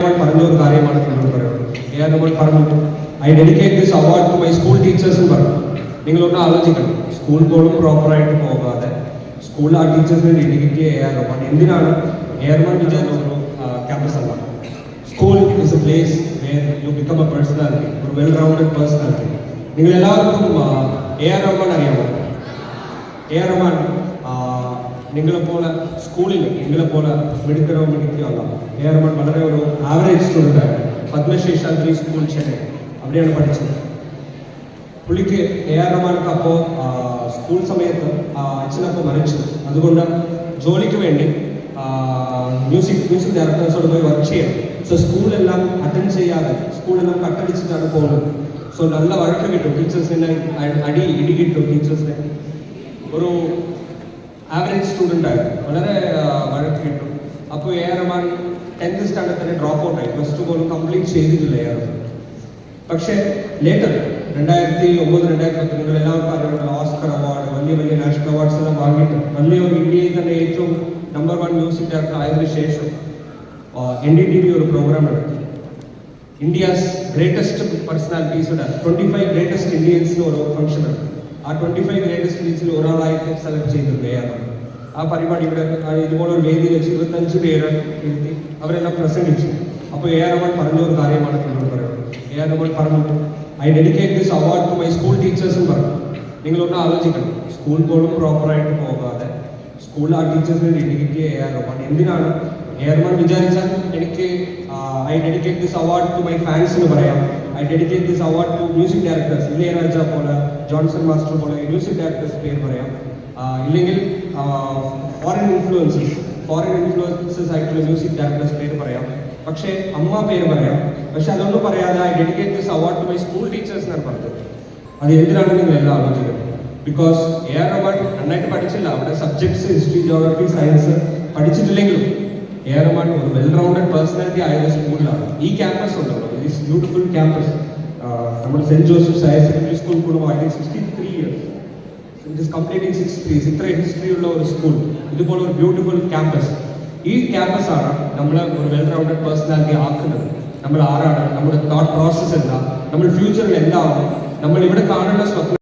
പറഞ്ഞൊരു കാര്യമാണ് നിങ്ങളോട് പറയുന്നത്. പറഞ്ഞു I dedicate this award to my school ടീച്ചേഴ്സും പറഞ്ഞു. നിങ്ങളൊന്ന് ആലോചിക്കണം, സ്കൂൾ പോലും പ്രോപ്പറായിട്ട് പോകാതെ സ്കൂളിൽ ആ ടീച്ചേഴ്സിനെ ഡെഡിക്കേറ്റ് ചെയ്യാൻ എന്തിനാണ് എയർമാൻ വിചാരിച്ച ഒരു ക്യാമ്പസ് അല്ല. School is a place where you become a personality, ഒരു വെൽ റൗണ്ടഡ് പേഴ്സണാലിറ്റി. നിങ്ങൾ എല്ലാവർക്കും എ ആർ റഹ്മാൻ അറിയാമോ? എ ആർ റഹ്മാൻ നിങ്ങളെപ്പോലെ സ്കൂളിൽ നിങ്ങളെപ്പോലെ മെഡിക്കലോ അല്ല. എ ആർ റഹ്മാൻ വളരെ ഒരു ആവറേജ് സ്റ്റുഡൻ്റ് ആയിരുന്നു. പത്മശേഷാദ്രി സ്കൂൾ ചെന്നൈ, അവിടെയാണ് പഠിച്ചത്. പുള്ളിക്ക് എ ആർ റഹ്മാൻക്ക് അപ്പോൾ സ്കൂൾ സമയത്ത് അച്ഛനപ്പോൾ മരിച്ചു. അതുകൊണ്ട് ജോലിക്ക് വേണ്ടി മ്യൂസിക് ഡയറക്ടേഴ്സോട് പോയി വർക്ക് ചെയ്യണം. സോ സ്കൂളെല്ലാം അറ്റൻഡ് ചെയ്യാതെ സ്കൂളെല്ലാം കട്ടടിച്ചിട്ടാണ് പോകുന്നത്. സോ നല്ല വഴക്ക് കിട്ടും ടീച്ചേഴ്സിനെ, ഇടി കിട്ടും ടീച്ചേഴ്സിനെ. ഒരു ആവറേജ് സ്റ്റുഡൻ്റ് ആയിരുന്നു, വളരെ വഴക്ക് കിട്ടും. അപ്പോൾ A R Rahman 10th standard തന്നെ ഡ്രോപ്പ് ഔട്ട് ആയി. +2 പോലും കംപ്ലീറ്റ് ചെയ്തിട്ടില്ല എ ആർ റഹ്മാൻ. പക്ഷേ ലേറ്റർ 2009-2010 നിങ്ങൾ എല്ലാവർക്കും അറിയാം, ഓസ്കർ അവാർഡ്, വലിയ വലിയ നാഷണൽ അവാർഡ്സ് എല്ലാം വാങ്ങിയിട്ട് വലിയൊരു ഇന്ത്യയിൽ തന്നെ ഏറ്റവും നമ്പർ 1 മ്യൂസിക് ഡയറക്ടർ ആയതിനു ശേഷം NDTV ഒരു പ്രോഗ്രാം എടുത്തു. ഇന്ത്യസ് ഗ്രേറ്റസ്റ്റ് പേഴ്സണാലിറ്റീസുടെ 25 ഗ്രേറ്റസ്റ്റ് ഇന്ത്യൻസിന് ഒരു ഫംഗ്ഷൻ എടുത്തു. ആ 25 ഗ്രേറ്റസ്റ്റ് ഇന്ത്യൻസിൽ ഒരാളായിട്ട് സെലക്ട് ചെയ്തിട്ടുണ്ട് എ ആർ റഹ്മാൻ. ആ പരിപാടി ഇവിടെ ഇതുപോലെ ഒരു വേദിയിൽ വെച്ച് 25 പേര് ഇരുത്തി അവരെല്ലാം പ്രസംഗിച്ചു. അപ്പോൾ എ ആർ റഹ്മാൻ പറഞ്ഞൊരു കാര്യമാണ് നിങ്ങളോട് പറയുന്നത്. എ ആർ റഹ്മാൻ പറഞ്ഞു I dedicate this award to my school ടീച്ചേഴ്സും പറഞ്ഞു. നിങ്ങളൊന്ന് ആലോചിക്കണം, സ്കൂൾ പോലും പ്രോപ്പറായിട്ട് പോകാതെ സ്കൂളിൽ ആ ടീച്ചേഴ്സിനെ ഡെഡിക്കേറ്റ് ചെയ്യുക എ ആർ റഹ്മാൻ എന്തിനാണ്? എ ആർ റഹ്മാൻ വിചാരിച്ചാൽ എനിക്ക് I dedicate this award to my fans എന്ന് പറയാം. I dedicate this award to music directors, Ilaiyaraaja പോലെ, ജോൺസൺ മാസ്റ്റർ പോലെ മ്യൂസിക് ഡയറക്ടേഴ്സ് പേര് പറയാം. ഇല്ലെങ്കിൽ ഫോറിൻ ഇൻഫ്ലുവൻസസ് ആയിട്ടുള്ള മ്യൂസിക് ഡയറക്ടേഴ്സ് പേര് പറയാം. പക്ഷേ അമ്മ പേര് പറയാം. പക്ഷെ അതൊന്നും പറയാതെ I dedicate this award to my school teachers എന്നാണ് പറഞ്ഞത്. അത് എന്തിനാണ് നിങ്ങൾ എല്ലാം ആലോചിക്കുന്നത്? ബിക്കോസ് എ ആർ റഹ്മാൻ നന്നായിട്ട് പഠിച്ചില്ല. അവിടെ സബ്ജക്ട്സ് ഹിസ്റ്ററി, ജോഗ്രഫി, സയൻസ് പഠിച്ചിട്ടില്ലെങ്കിലും എ ആർ റഹ്മാൻ ഒരു വെൽ റൗണ്ടഡ് പേഴ്സണാലിറ്റി ആയത് സ്കൂളിലാണ്. ഈ ക്യാമ്പസ് ഉണ്ടല്ലോ, ദിസ് ബ്യൂട്ടിഫുൾ ക്യാമ്പസ്, നമ്മൾ saint Joseph's higher secondary school കുടുംബമായി 63 years, it is completing 63 years. ഇത്ര ഹിസ്റ്ററി ഉള്ള ഒരു സ്കൂൾ, ഇതുപോലെ ഒരു ബ്യൂട്ടിഫുൾ ക്യാമ്പസ്. ഈ ക്യാമ്പസ് ആണ് നമ്മളെ ഒരു വെൽ റൗണ്ടഡ് പേഴ്സണാലിറ്റി ആക്കുന്നത്. നമ്മൾ ആരാണ്, നമ്മുടെ തോട്ട് പ്രോസസ് എന്താ, നമ്മൾ ഫ്യൂച്ചറിൽ എന്താവും, നമ്മൾ ഇവിടെ കാണുന്ന സ്വപ്നം